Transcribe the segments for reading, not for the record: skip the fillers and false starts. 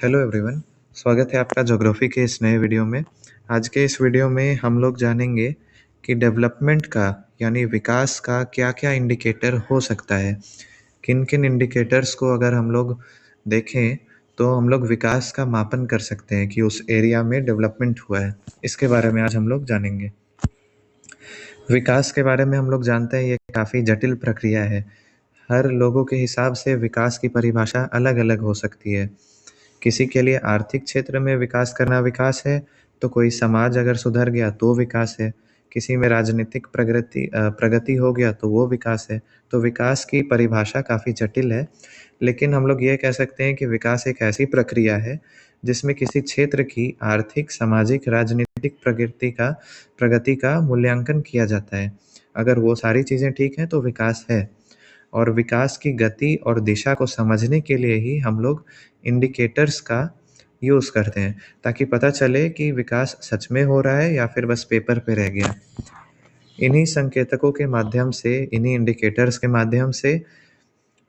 Hello everyone, स्वागत है आपका ज्योग्राफी के इस नए वीडियो में। आज के इस वीडियो में हम लोग जानेंगे कि डेवलपमेंट का यानी विकास का क्या-क्या इंडिकेटर हो सकता है। किन-किन इंडिकेटर्स को अगर हम लोग देखें तो हम लोग विकास का मापन कर सकते हैं कि उस एरिया में डेवलपमेंट हुआ है। इसके बारे में आज हम लोग जानेंगे। विकास के बारे में हम लोग जानते हैं ये काफ़ी जटिल प्रक्रिया है। हर लोगों के हिसाब से विकास की परिभाषा अलग-अलग हो सकती है। किसी के लिए आर्थिक क्षेत्र में विकास करना विकास है, तो कोई समाज अगर सुधर गया तो विकास है। किसी में राजनीतिक प्रगति हो गया तो वो विकास है। तो विकास की परिभाषा काफ़ी जटिल है, लेकिन हम लोग ये कह सकते हैं कि विकास एक ऐसी प्रक्रिया है, जिसमें किसी क्षेत्र की आर्थिक, सामाजिक, राजनीतिक प्रगति का मूल्यांकन किया जाता है। अगर वो सारी चीज़ें ठीक हैं तो विकास है। और विकास की गति और दिशा को समझने के लिए ही हम लोग इंडिकेटर्स का यूज़ करते हैं, ताकि पता चले कि विकास सच में हो रहा है या फिर बस पेपर पे रह गया। इन्हीं संकेतकों के माध्यम से, इन्हीं इंडिकेटर्स के माध्यम से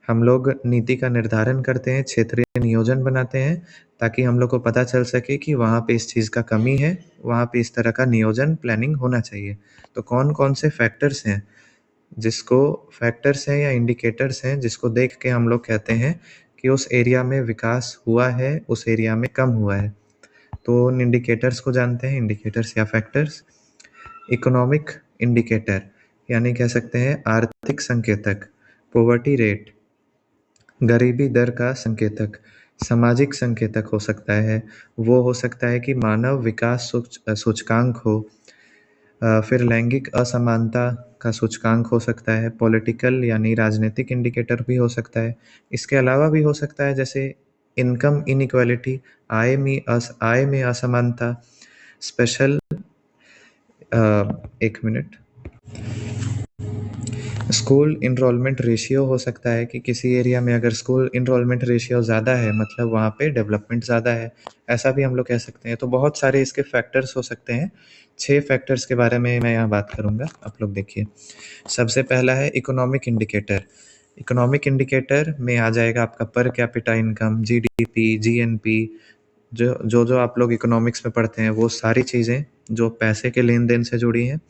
हम लोग नीति का निर्धारण करते हैं, क्षेत्रीय नियोजन बनाते हैं, ताकि हम लोग को पता चल सके कि वहाँ पे इस चीज़ का कमी है, वहाँ पे इस तरह का नियोजन, प्लानिंग होना चाहिए। तो कौन-कौन से फैक्टर्स हैं या इंडिकेटर्स हैं जिसको देख के हम लोग कहते हैं कि उस एरिया में विकास हुआ है, उस एरिया में कम हुआ है। तो उन इंडिकेटर्स को जानते हैं, इंडिकेटर्स या फैक्टर्स। इकोनॉमिक इंडिकेटर यानी कह सकते हैं आर्थिक संकेतक, पॉवर्टी रेट, गरीबी दर का संकेतक। सामाजिक संकेतक हो सकता है, वो हो सकता है कि मानव विकास सूचकांक हो। फिर लैंगिक असमानता का सूचकांक हो सकता है, पॉलिटिकल यानी राजनीतिक इंडिकेटर भी हो सकता है। इसके अलावा भी हो सकता है जैसे इनकम इनइक्वालिटी, आय में असमानता, स्पेशल एक मिनट स्कूल इनरोलमेंट रेशियो हो सकता है कि किसी एरिया में अगर स्कूल इनरोलमेंट रेशियो ज़्यादा है मतलब वहाँ पे डेवलपमेंट ज़्यादा है, ऐसा भी हम लोग कह सकते हैं। तो बहुत सारे इसके फैक्टर्स हो सकते हैं। 6 फैक्टर्स के बारे में मैं यहाँ बात करूँगा, आप लोग देखिए। सबसे पहला है इकोनॉमिक इंडिकेटर। इकोनॉमिक इंडिकेटर में आ जाएगा आपका per capita income, GDP, GNP, जो आप लोग इकोनॉमिक्स में पढ़ते हैं वो सारी चीज़ें जो पैसे के लेन देन से जुड़ी हैं,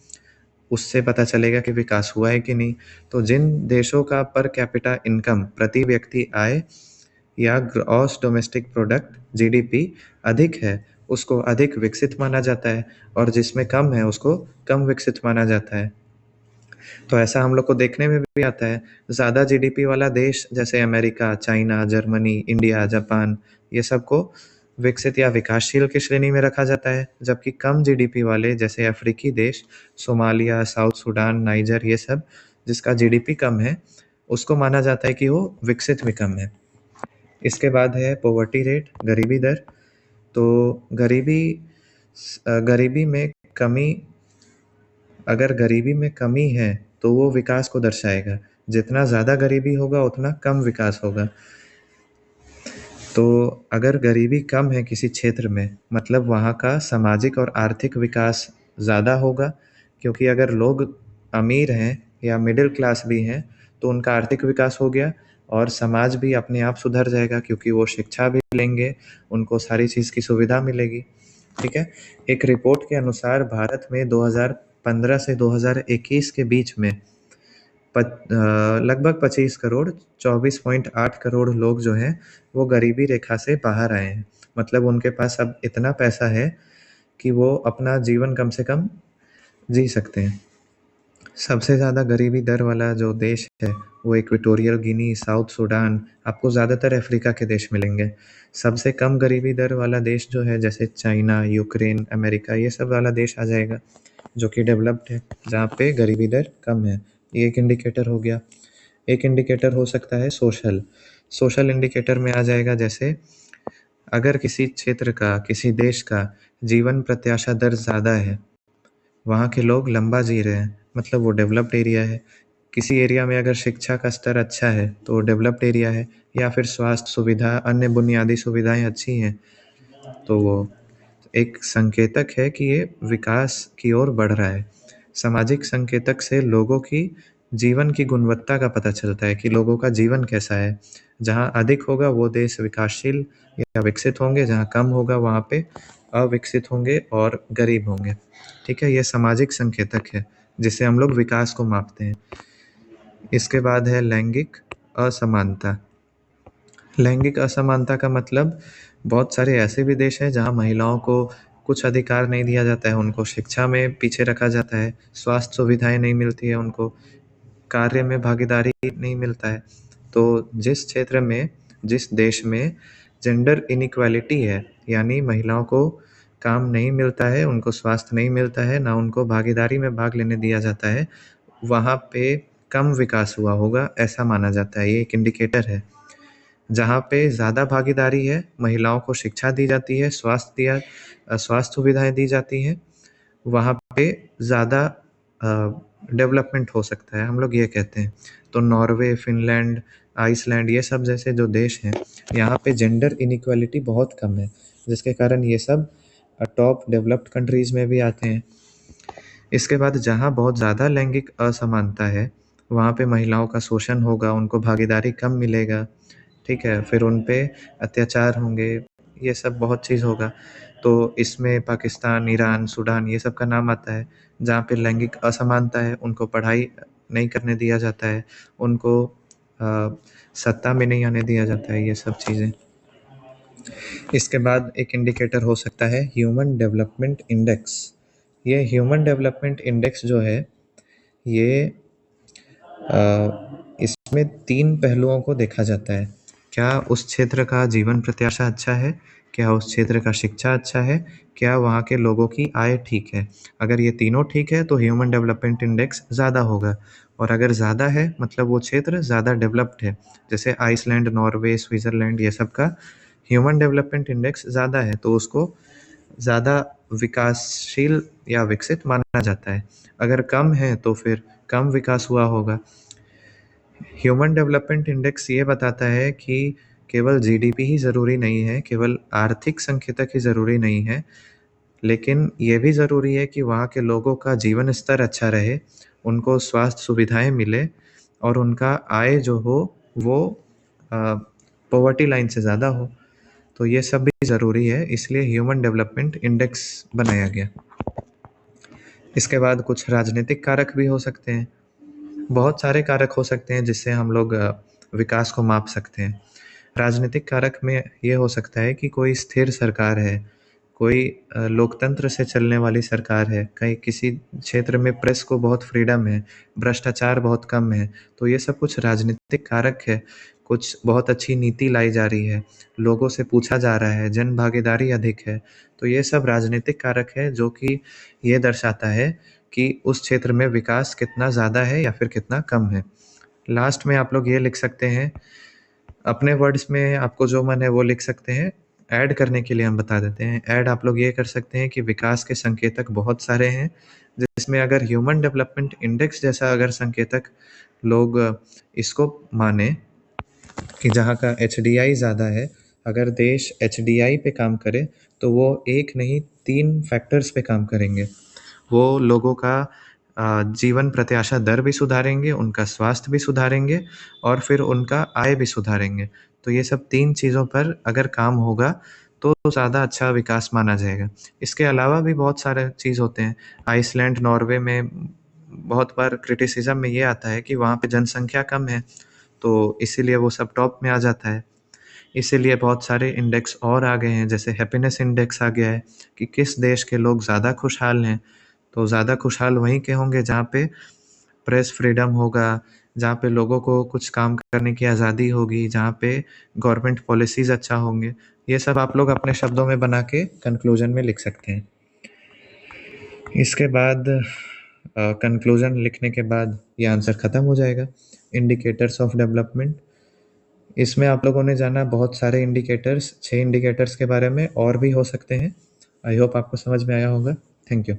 उससे पता चलेगा कि विकास हुआ है कि नहीं। तो जिन देशों का पर कैपिटा इनकम, प्रति व्यक्ति आय या ग्रॉस डोमेस्टिक प्रोडक्ट जीडीपी अधिक है, उसको अधिक विकसित माना जाता है, और जिसमें कम है उसको कम विकसित माना जाता है। तो ऐसा हम लोग को देखने में भी आता है। ज़्यादा जीडीपी वाला देश जैसे America, China, Germany, India, Japan, ये सबको विकसित या विकासशील की श्रेणी में रखा जाता है, जबकि कम जीडीपी वाले जैसे अफ्रीकी देश, सोमालिया, साउथ सूडान, नाइजर, ये सब जिसका जीडीपी कम है, उसको माना जाता है कि वो विकसित भी कम है। इसके बाद है पॉवर्टी रेट, गरीबी दर। तो गरीबी में कमी, अगर गरीबी में कमी है तो वो विकास को दर्शाएगा। जितना ज़्यादा गरीबी होगा उतना कम विकास होगा। तो अगर गरीबी कम है किसी क्षेत्र में, मतलब वहाँ का सामाजिक और आर्थिक विकास ज़्यादा होगा, क्योंकि अगर लोग अमीर हैं या मिडिल क्लास भी हैं तो उनका आर्थिक विकास हो गया और समाज भी अपने आप सुधर जाएगा, क्योंकि वो शिक्षा भी लेंगे, उनको सारी चीज़ की सुविधा मिलेगी। ठीक है। एक रिपोर्ट के अनुसार भारत में 2015 से 2021 के बीच में लगभग 25 करोड़ 24.8 करोड़ लोग जो हैं वो गरीबी रेखा से बाहर आए हैं। मतलब उनके पास अब इतना पैसा है कि वो अपना जीवन कम से कम जी सकते हैं। सबसे ज़्यादा गरीबी दर वाला जो देश है वो इक्वेटोरियल गिनी, साउथ सूडान, आपको ज़्यादातर अफ्रीका के देश मिलेंगे। सबसे कम गरीबी दर वाला देश जो है जैसे चाइना, यूक्रेन, अमेरिका, ये सब वाला देश आ जाएगा जो कि डेवलप्ड है, जहाँ पे गरीबी दर कम है। ये एक इंडिकेटर हो गया। एक इंडिकेटर हो सकता है सोशल। सोशल इंडिकेटर में आ जाएगा जैसे अगर किसी क्षेत्र का, किसी देश का जीवन प्रत्याशा दर ज़्यादा है, वहाँ के लोग लंबा जी रहे हैं, मतलब वो डेवलप्ड एरिया है। किसी एरिया में अगर शिक्षा का स्तर अच्छा है तो वो डेवलप्ड एरिया है, या फिर स्वास्थ्य सुविधा, अन्य बुनियादी सुविधाएं अच्छी हैं, तो वो एक संकेतक है कि ये विकास की ओर बढ़ रहा है। सामाजिक संकेतक से लोगों की जीवन की गुणवत्ता का पता चलता है कि लोगों का जीवन कैसा है। जहाँ अधिक होगा वो देश विकासशील या विकसित होंगे, जहाँ कम होगा वहाँ पे अविकसित होंगे और गरीब होंगे। ठीक है, ये सामाजिक संकेतक है जिससे हम लोग विकास को मापते हैं। इसके बाद है लैंगिक असमानता। लैंगिक असमानता का मतलब बहुत सारे ऐसे भी देश हैं जहाँ महिलाओं को कुछ अधिकार नहीं दिया जाता है, उनको शिक्षा में पीछे रखा जाता है, स्वास्थ्य सुविधाएं नहीं मिलती है उनको, कार्य में भागीदारी नहीं मिलता है। तो जिस क्षेत्र में, जिस देश में जेंडर इनइक्वालिटी है, यानी महिलाओं को काम नहीं मिलता है, उनको स्वास्थ्य नहीं मिलता है, ना उनको भागीदारी में भाग लेने दिया जाता है, वहाँ पे कम विकास हुआ होगा, ऐसा माना जाता है। ये एक इंडिकेटर है। जहाँ पे ज़्यादा भागीदारी है, महिलाओं को शिक्षा दी जाती है, स्वास्थ्य सुविधाएं दी जाती हैं, वहाँ पे ज़्यादा डेवलपमेंट हो सकता है, हम लोग ये कहते हैं। तो नॉर्वे, फिनलैंड, आइसलैंड, ये सब जैसे जो देश हैं, यहाँ पे जेंडर इनइक्वालिटी बहुत कम है, जिसके कारण ये सब टॉप डेवलप्ड कंट्रीज़ में भी आते हैं। इसके बाद जहाँ बहुत ज़्यादा लैंगिक असमानता है, वहाँ पे महिलाओं का शोषण होगा, उनको भागीदारी कम मिलेगा, ठीक है? फिर उन पे अत्याचार होंगे, ये सब बहुत चीज़ होगा। तो इसमें पाकिस्तान, ईरान, सूडान ये सब का नाम आता है, जहाँ पे लैंगिक असमानता है, उनको पढ़ाई नहीं करने दिया जाता है, उनको सत्ता में नहीं आने दिया जाता है, ये सब चीज़ें। इसके बाद एक इंडिकेटर हो सकता है ह्यूमन डेवलपमेंट इंडेक्स। ये ह्यूमन डेवलपमेंट इंडेक्स जो है, ये इसमें 3 पहलुओं को देखा जाता है। क्या उस क्षेत्र का जीवन प्रत्याशा अच्छा है? क्या उस क्षेत्र का शिक्षा अच्छा है? क्या वहाँ के लोगों की आय ठीक है? अगर ये तीनों ठीक है तो ह्यूमन डेवलपमेंट इंडेक्स ज़्यादा होगा, और अगर ज़्यादा है मतलब वो क्षेत्र ज़्यादा डेवलप्ड है। जैसे आइसलैंड, नॉर्वे, स्विट्ज़रलैंड, ये सब का ह्यूमन डेवलपमेंट इंडेक्स ज़्यादा है, तो उसको ज़्यादा विकासशील या विकसित माना जाता है। अगर कम है तो फिर कम विकास हुआ होगा। ह्यूमन डेवलपमेंट इंडेक्स ये बताता है कि केवल जीडीपी ही ज़रूरी नहीं है, केवल आर्थिक संकेतक ही ज़रूरी नहीं है, लेकिन ये भी ज़रूरी है कि वहाँ के लोगों का जीवन स्तर अच्छा रहे, उनको स्वास्थ्य सुविधाएं मिले, और उनका आय जो हो वो पॉवर्टी लाइन से ज़्यादा हो। तो ये सब भी ज़रूरी है, इसलिए ह्यूमन डेवलपमेंट इंडेक्स बनाया गया। इसके बाद कुछ राजनीतिक कारक भी हो सकते हैं। बहुत सारे कारक हो सकते हैं जिससे हम लोग विकास को माप सकते हैं। राजनीतिक कारक में ये हो सकता है कि कोई स्थिर सरकार है, कोई लोकतंत्र से चलने वाली सरकार है, कहीं किसी क्षेत्र में प्रेस को बहुत फ्रीडम है, भ्रष्टाचार बहुत कम है, तो ये सब कुछ राजनीतिक कारक है। कुछ बहुत अच्छी नीति लाई जा रही है, लोगों से पूछा जा रहा है, जन भागीदारी अधिक है, तो ये सब राजनीतिक कारक है जो कि ये दर्शाता है कि उस क्षेत्र में विकास कितना ज़्यादा है या फिर कितना कम है। लास्ट में आप लोग ये लिख सकते हैं, अपने वर्ड्स में आपको जो मन है वो लिख सकते हैं। ऐड करने के लिए हम बता देते हैं। ऐड आप लोग ये कर सकते हैं कि विकास के संकेतक बहुत सारे हैं, जिसमें अगर ह्यूमन डेवलपमेंट इंडेक्स जैसा अगर संकेतक लोग इसको माने कि जहाँ का एचडीआई ज़्यादा है, अगर देश एचडीआई पे काम करे तो वो एक नहीं 3 फैक्टर्स पे काम करेंगे। वो लोगों का जीवन प्रत्याशा दर भी सुधारेंगे, उनका स्वास्थ्य भी सुधारेंगे, और फिर उनका आय भी सुधारेंगे। तो ये सब 3 चीज़ों पर अगर काम होगा तो ज़्यादा अच्छा विकास माना जाएगा। इसके अलावा भी बहुत सारे चीज़ होते हैं। आइसलैंड, नॉर्वे में बहुत बार क्रिटिसिज़्म में ये आता है कि वहाँ पे जनसंख्या कम है, तो इसीलिए वो सब टॉप में आ जाता है। इसीलिए बहुत सारे इंडेक्स और आ गए हैं, जैसे हैप्पीनेस इंडेक्स आ गया है कि किस देश के लोग ज़्यादा खुशहाल हैं। तो ज़्यादा खुशहाल वहीं के होंगे जहाँ पे प्रेस फ्रीडम होगा, जहाँ पे लोगों को कुछ काम करने की आज़ादी होगी, जहाँ पे गवर्नमेंट पॉलिसीज़ अच्छा होंगे। ये सब आप लोग अपने शब्दों में बना के कंक्लूजन में लिख सकते हैं। इसके बाद कंक्लूजन लिखने के बाद ये आंसर ख़त्म हो जाएगा। इंडिकेटर्स ऑफ डेवलपमेंट, इसमें आप लोगों ने जाना बहुत सारे इंडिकेटर्स, 6 इंडिकेटर्स के बारे में, और भी हो सकते हैं। आई होप आपको समझ में आया होगा। Thank you.